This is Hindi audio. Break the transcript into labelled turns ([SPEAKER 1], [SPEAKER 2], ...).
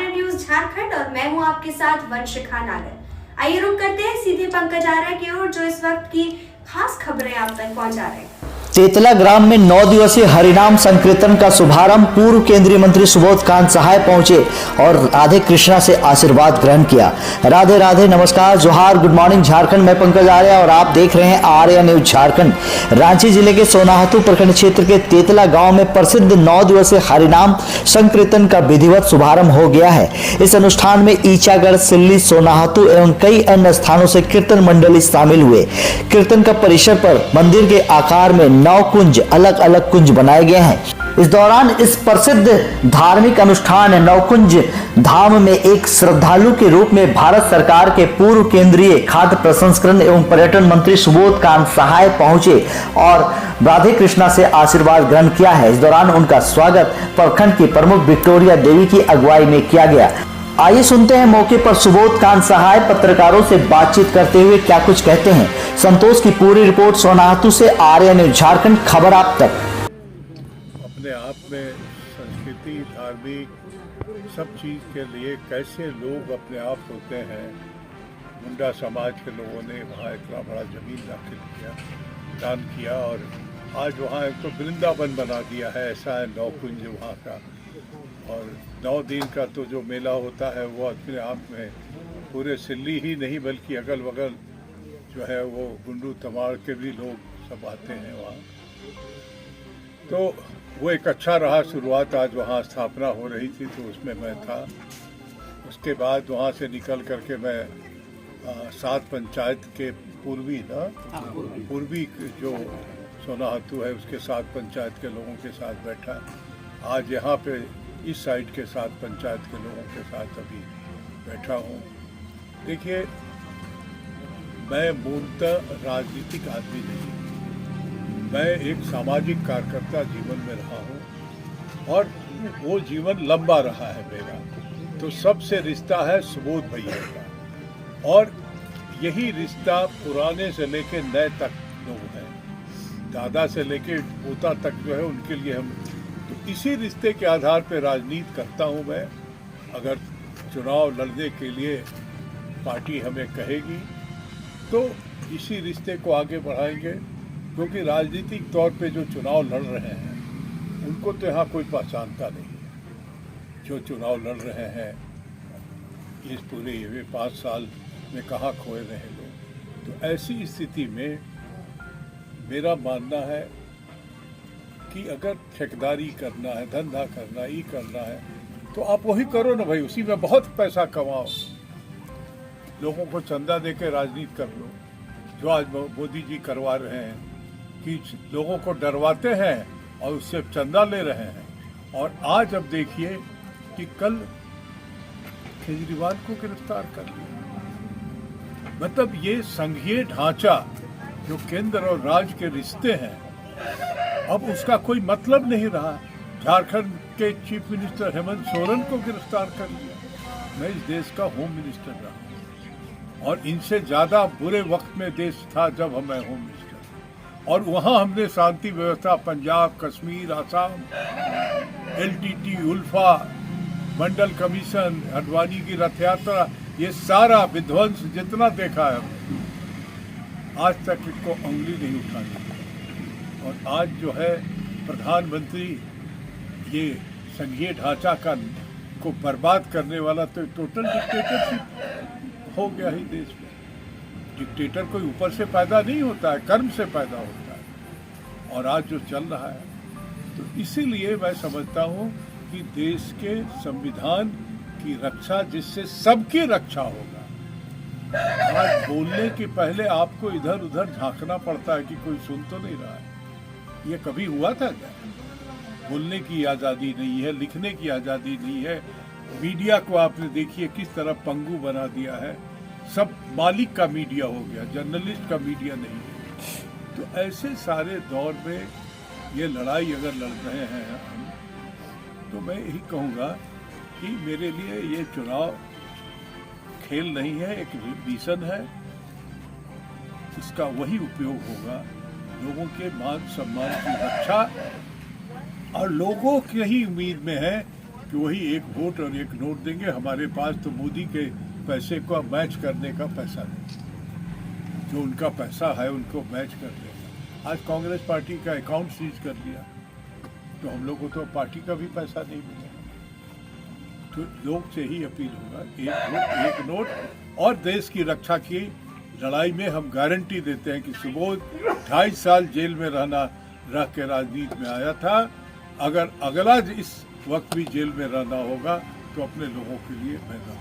[SPEAKER 1] आर्य न्यूज झारखंड और मैं हूं आपके साथ वंशिका नागर। आइए रुक करते हैं सीधे पंकज आर्य की ओर, जो इस वक्त की खास खबरें आप तक पहुंचा रहे हैं।
[SPEAKER 2] तेतला ग्राम में 9 दिवसीय हरिनाम संकीर्तन का शुभारंभ पूर्व केंद्रीय मंत्री सुबोध कांत सहाय पहुंचे और राधे कृष्णा से आशीर्वाद ग्रहण किया। राधे राधे, नमस्कार, जोहार, गुड मॉर्निंग झारखंड। मैं पंकज आर्य और आप देख रहे हैं आर्य न्यूज झारखंड। रांची जिले के सोनाहतू प्रखंड क्षेत्र के तेतला गांव में प्रसिद्ध 9 दिवसीय हरिनाम संकीर्तन का विधिवत शुभारंभ हो गया है। इस अनुष्ठान में ईचागढ़, सिल्ली, सोनाहतू एवं कई अन्य स्थानों से कीर्तन मंडली शामिल हुए। कीर्तन का परिसर पर मंदिर के आकार में 9 कुंज, अलग अलग कुंज बनाए गए हैं। इस दौरान इस प्रसिद्ध धार्मिक अनुष्ठान नौकुंज धाम में एक श्रद्धालु के रूप में भारत सरकार के पूर्व केंद्रीय खाद्य प्रसंस्करण एवं पर्यटन मंत्री सुबोध कांत सहाय पहुंचे और राधे कृष्णा से आशीर्वाद ग्रहण किया है। इस दौरान उनका स्वागत प्रखंड की प्रमुख विक्टोरिया देवी की अगुवाई में किया गया। आइए सुनते हैं मौके पर सुबोध कांत सहाय पत्रकारों से बातचीत करते हुए क्या कुछ कहते हैं। संतोष की पूरी रिपोर्ट सोनाहतू से आर्य न्यूज झारखंड, खबर आप तक।
[SPEAKER 3] अपने आप में संस्कृति, धार्मिक सब चीज़ के लिए कैसे लोग अपने आप होते हैं। मुंडा समाज के लोगों ने वहाँ इतना बड़ा ज़मीन दान किया और आज वहाँ एक तो वृंदावन बना दिया है। ऐसा है 9 कुंज वहाँ का, और 9 दिन का तो जो मेला होता है वो अपने आप में पूरे सिल्ली ही नहीं बल्कि अगल बगल जो है वो गुंडू तमाड़ के भी लोग सब आते हैं वहाँ। तो वो एक अच्छा रहा शुरुआत। आज वहाँ स्थापना हो रही थी तो उसमें मैं था। उसके बाद वहाँ से निकल करके मैं 7 पंचायत के पूर्वी जो सोनाहतू है उसके 7 पंचायत के लोगों के साथ बैठा। आज यहाँ पे इस साइड के 7 पंचायत के लोगों के साथ अभी बैठा हूँ। देखिए, मैं मूलतः राजनीतिक आदमी नहीं, मैं एक सामाजिक कार्यकर्ता जीवन में रहा हूँ और वो जीवन लंबा रहा है मेरा। तो सबसे रिश्ता है सुबोध भैया का, और यही रिश्ता पुराने से लेके नए तक लोग हैं। दादा से लेके पोता तक जो है उनके लिए हम, तो इसी रिश्ते के आधार पर राजनीति करता हूँ मैं। अगर चुनाव लड़ने के लिए पार्टी हमें कहेगी तो इसी रिश्ते को आगे बढ़ाएंगे, क्योंकि राजनीतिक तौर पे जो चुनाव लड़ रहे हैं उनको तो यहाँ कोई पहचानता नहीं है। जो चुनाव लड़ रहे हैं इस पूरे 5 साल में कहाँ खोए रहे लोग। तो ऐसी स्थिति में मेरा मानना है कि अगर ठेकेदारी करना है, धंधा करना, ये करना है तो आप वही करो ना भाई, उसी में बहुत पैसा कमाओ। लोगों को चंदा दे के राजनीति कर लो, जो आज मोदी जी करवा रहे हैं कि लोगों को डरवाते हैं और उससे चंदा ले रहे हैं। और आज अब देखिए कि कल केजरीवाल को गिरफ्तार कर लिया। मतलब ये संघीय ढांचा जो केंद्र और राज्य के रिश्ते हैं, अब उसका कोई मतलब नहीं रहा। झारखंड के चीफ मिनिस्टर हेमंत सोरेन को गिरफ्तार कर लिया। मैं इस देश का होम मिनिस्टर रहा और इनसे ज़्यादा बुरे वक्त में देश था जब मैं होम मिनिस्टर, और वहाँ हमने शांति व्यवस्था, पंजाब, कश्मीर, आसाम, LTT, उल्फा, मंडल कमीशन, अडवाणी की रथ यात्रा, ये सारा विध्वंस जितना देखा है आज तक इसको उंगली नहीं उठानी। और आज जो है प्रधानमंत्री ये संघीय ढांचा को बर्बाद करने वाला, तो टोटल डिक्टेटरशिप हो गया ही देश में। डिक्टेटर कोई ऊपर से पैदा नहीं होता है, कर्म से पैदा होता है। और आज जो चल रहा है, तो इसीलिए मैं समझता हूँ कि देश के संविधान की रक्षा, जिससे सबकी रक्षा होगा। आज बोलने के पहले आपको इधर उधर झांकना पड़ता है कि कोई सुन तो नहीं रहा है। ये कभी हुआ था क्या? बोलने की आज़ादी नहीं है, लिखने की आज़ादी नहीं है। मीडिया को आपने देखिए किस तरह पंगु बना दिया है। सब मालिक का मीडिया हो गया, जर्नलिस्ट का मीडिया नहीं है। तो ऐसे सारे दौर में ये लड़ाई अगर लड़ रहे हैं हम, तो मैं यही कहूँगा कि मेरे लिए ये चुनाव खेल नहीं है, एक मिशन है। इसका वही उपयोग होगा, लोगों के मान सम्मान की रक्षा, और लोगों की ही उम्मीद में है कि वही एक वोट और एक नोट देंगे, हमारे पास तो मोदी के पैसे को मैच करने का पैसा नहीं, जो उनका पैसा है उनको मैच कर देगा। आज कांग्रेस पार्टी का अकाउंट सीज कर दिया, तो हम लोग को तो पार्टी का भी पैसा नहीं मिलेगा। तो लोग से ही अपील होगा, एक वोट एक नोट। और देश की रक्षा की लड़ाई में हम गारंटी देते हैं कि सुबोध 2.5 साल जेल में रह के राजनीति में आया था, अगर अगला इस वक्त भी जेल में रहना होगा तो अपने लोगों के लिए मैदान